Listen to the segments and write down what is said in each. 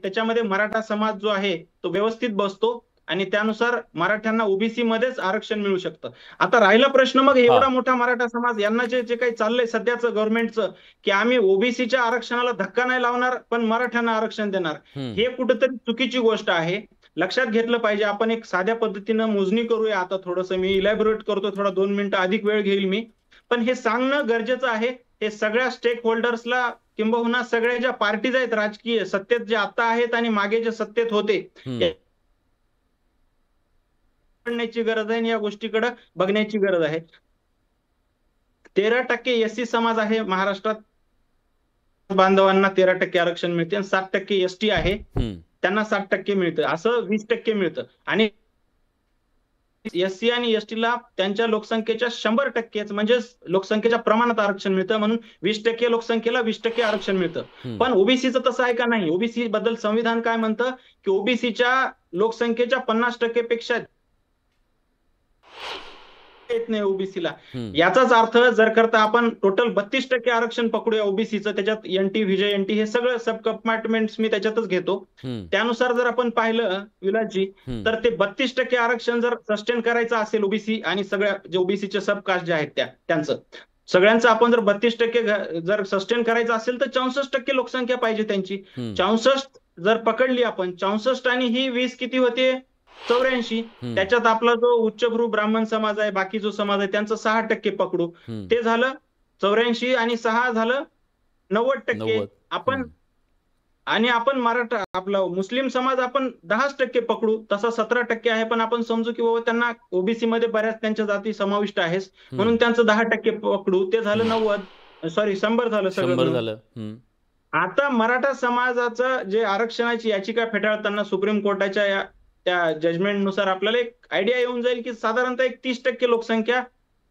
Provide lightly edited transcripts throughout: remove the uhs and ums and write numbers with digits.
त्याच्यामध्ये मराठा समाज जो आहे तो व्यवस्थित बसतो आणि त्यानुसार मराठ्यांना ओबीसी मध्येच आरक्षण मिळू शकतं. आता राहिला प्रश्न मग हा एवढा मोठा मराठा समाज यांना जे जे काही चाललंय सध्याचं गव्हर्नमेंटचं, की आम्ही ओबीसीच्या आरक्षणाला धक्का नाही लावणार पण मराठ्यांना आरक्षण देणार, हम्म हे कुठेतरी चुकीची गोष्ट आहे. लक्षात घेतलं पाहिजे. आपण एक साध्या पद्धतीनं मोजणी करूया. आता थोडंसं मी इलॅबोरेट करतो, थोडा 2 मिनिटं अधिक वेळ घेईल मी, पण हे सांगणं गरजेचं आहे. हे सगळ्या स्टेक होल्डर्सला किंबहुना सगळ्या ज्या पार्टीज आहेत राजकीय सत्तेत जे आता आहेत आणि मागे जे सत्तेत होते, हम्म करण्याची गरज आहे आणि या गोष्टीकडे बघण्याची गरज आहे. 13% एससी समाज आहे महाराष्ट्रात, बांधवांना 13% आरक्षण मिळते आणि 7% एसटी आहे, हम्म त्यांना 7% मिळतं, असं 20% मिळतं. आणि एससी आणि एसटीला त्यांच्या लोकसंख्येच्या 100% म्हणजे लोकसंख्येच्या प्रमाणात आरक्षण मिळतं, म्हणून 20% लोकसंख्येला 20% आरक्षण मिळतं. हम्म पण ओबीसीचं तसं आहे का? नाही. ओबीसी बद्दल संविधान काय म्हणतं, की ओबीसीच्या लोकसंख्येच्या 50% पेक्षा येत नाही ओबीसीला. हम्म याचाच अर्थ जर करता आपण टोटल 32% आरक्षण पकडूया ओबीसीचं, त्याच्यात एनटी, व्हीजे, एनटी हे सगळं सब कंपार्टमेंट्स मी त्याच्यातच घेतो. हम्म त्यानुसार जर आपण पाहिलं विलासजी, हम्म तर ते 32% आरक्षण जर सस्टेन करायचं असेल ओबीसी आणि सगळ्या जे ओबीसीचे सब कास्ट जे आहेत त्यांचं सगळ्यांचं आपण जर 32% जर सस्टेन करायचं असेल तर 64% लोकसंख्या पाहिजे त्यांची. हम्म 64 जर पकडली आपण, 64 आणि ही 20 किती होते? 84. हम्म त्याच्यात आपला जो उच्चभ्रू ब्राह्मण समाज आहे, बाकी जो समाज आहे त्यांचं 6% पकडू, हम्म ते झालं 84 आणि 6 झालं 90%. 90 आपण आणि आपण मराठा आपला मुस्लिम समाज आपण 10% पकडू, तसा 17% आहे, पण आपण समजू की बाबा त्यांना ओबीसी मध्ये बऱ्याच त्यांच्या जाती समाविष्ट आहेत, म्हणून हम्म त्यांचं 10% पकडू, ते झालं हम्म 90, सॉरी 100 झालं सगळं 100 मिळून. झालं. आता मराठा समाजाचं जे आरक्षणाची याचिका फेटाळताना सुप्रीम कोर्टाच्या त्या जजमेंटनुसार आपल्याला एक आयडिया येऊन जाईल की साधारणतः एक 30% लोकसंख्या,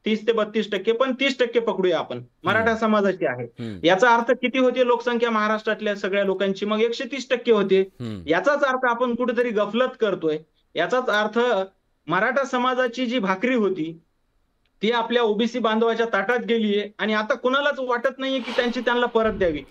30 ते 32%, पण 30% पकडूया आपण हम्म मराठा समाजाची आहे. हम्म याचा अर्थ किती होती लोकसंख्या महाराष्ट्रातल्या सगळ्या लोकांची? मग 130% होते. हम्म याचाच अर्थ आपण कुठेतरी गफलत करतोय. याचाच अर्थ मराठा समाजाची जी भाकरी होती ती आपल्या ओबीसी बांधवाच्या ताटात गेलीये आणि आता कुणालाच वाटत नाहीये की त्यांची त्यांना परत द्यावी.